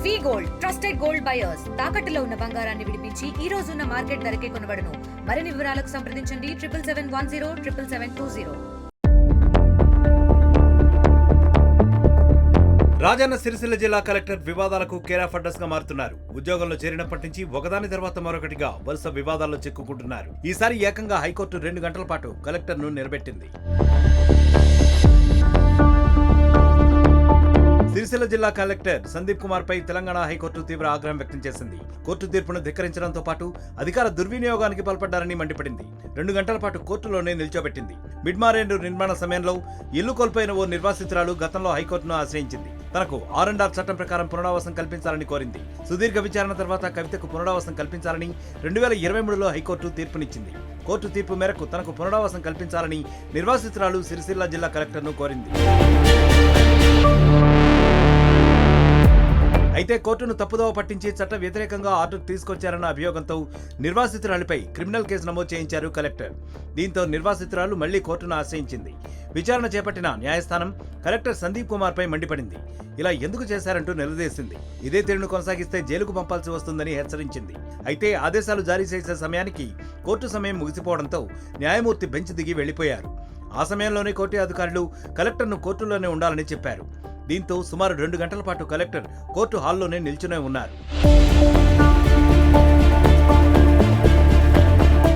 వి gold trusted gold buyers తాకట్టులో ఉన్న బంగారాన్ని విడిపించి ఈ రోజు ఉన్న మార్కెట్ ధరకే కొనబడును. మరిన్ని వివరాలకు సంప్రదించండి 7771077720. రాజన్న సిరిసిల్ల జిల్లా కలెక్టర్ వివాదాలకు కేర్ ఆఫ్ అడ్రస్ గా మారుతున్నారు. ఉద్యోగంలో చేరినప్పటి నుంచి ఒకదాని తర్వాత మరొకటిగా వరుస వివాదాల్లో చిక్కుకుంటున్నారు. ఈసారి ఏకంగా హైకోర్టు 2 గంటల పాటు కలెక్టర్ ను నిలబెట్టింది. సిరిసిల్ల జిల్లా కలెక్టర్ సందీప్ కుమార్ పై తెలంగాణ హైకోర్టు తీవ్ర ఆగ్రహం వ్యక్తం చేసింది. కోర్టు తీర్పును ధిక్కరించడంతో పాటు అధికార దుర్వినియోగానికి పాల్పడ్డారని మండిపడింది. 2 గంటల పాటు కోర్టులోనే నిల్చోబెట్టింది. మిడ్మారేండు నిర్మాణ సమయంలో ఇల్లు కోల్పోయిన ఓ నిర్వాసితురాలు గతంలో హైకోర్టును ఆశ్రయించింది. తనకు R&R చట్టం ప్రకారం పునరావాసం కల్పించాలని కోరింది. సుదీర్ఘ విచారణ తర్వాత కవితకు పునరావాసం కల్పించాలని 2023లో హైకోర్టు తీర్పునిచ్చింది. కోర్టు తీర్పు మేరకు తనకు పునరావాసం కల్పించాలని నిర్వాసితురాలు సిరిసిల్ల జిల్లా కలెక్టర్ను కోరింది. అయితే కోర్టును తప్పుదోవ పట్టించి చట్ట వ్యతిరేకంగా ఆర్డర్ తీసుకొచ్చారన్న అభియోగంతో నిర్వాసితురాలిపై క్రిమినల్ కేసు నమోదు చేయించారు కలెక్టర్. దీంతో నిర్వాసితురాలు మళ్లీ కోర్టును ఆశ్రయించింది. విచారణ చేపట్టిన న్యాయస్థానం కలెక్టర్ సందీప్ కుమార్ పై మండిపడింది. ఇలా ఎందుకు చేశారంటూ నిలదీసింది. ఇదే తీరును కొనసాగిస్తే జైలుకు పంపాల్సి వస్తుందని హెచ్చరించింది. అయితే ఆదేశాలు జారీ చేసే సమయానికి కోర్టు సమయం ముగిసిపోవడంతో న్యాయమూర్తి బెంచ్ దిగి వెళ్లిపోయారు. ఆ సమయంలోనే కోర్టు అధికారులు కలెక్టర్ను కోర్టులోనే ఉండాలని చెప్పారు. దీంతో సుమారు 2 గంటల పాటు కలెక్టర్ కోర్టు హాల్లోనే నిల్చునే ఉన్నారు.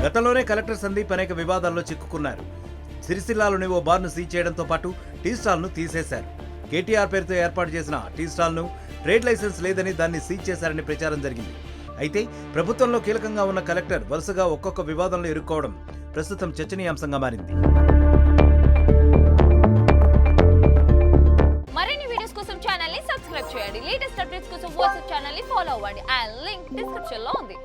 గతంలోనే కలెక్టర్ సందీప్ అనేక వివాదాల్లో చిక్కుకున్నారు. సిరిసిల్లాలోని ఓ బార్ను సీజ్ చేయడంతో పాటు టీ స్టాల్ను తీసేశారు. కేటీఆర్ పేరుతో ఏర్పాటు చేసిన టీ స్టాల్ను ట్రేడ్ లైసెన్స్ లేదని దాన్ని సీజ్ చేశారని ప్రచారం జరిగింది. అయితే ప్రభుత్వంలో కీలకంగా ఉన్న కలెక్టర్ వరుసగా ఒక్కొక్క వివాదంలో ఇరుక్కోవడం ప్రస్తుతం చర్చనీయాంశంగా మారింది. మరిన్ని వీడియోస్ కోసం ఛానల్ ని సబ్స్క్రైబ్ చేయండి. లేటెస్ట్ అప్డేట్స్ కోసం వాట్సాప్ ఛానల్ ని ఫాలో అవ్వండి. ఆ లింక్ డిస్క్రిప్షన్ లో ఉంది.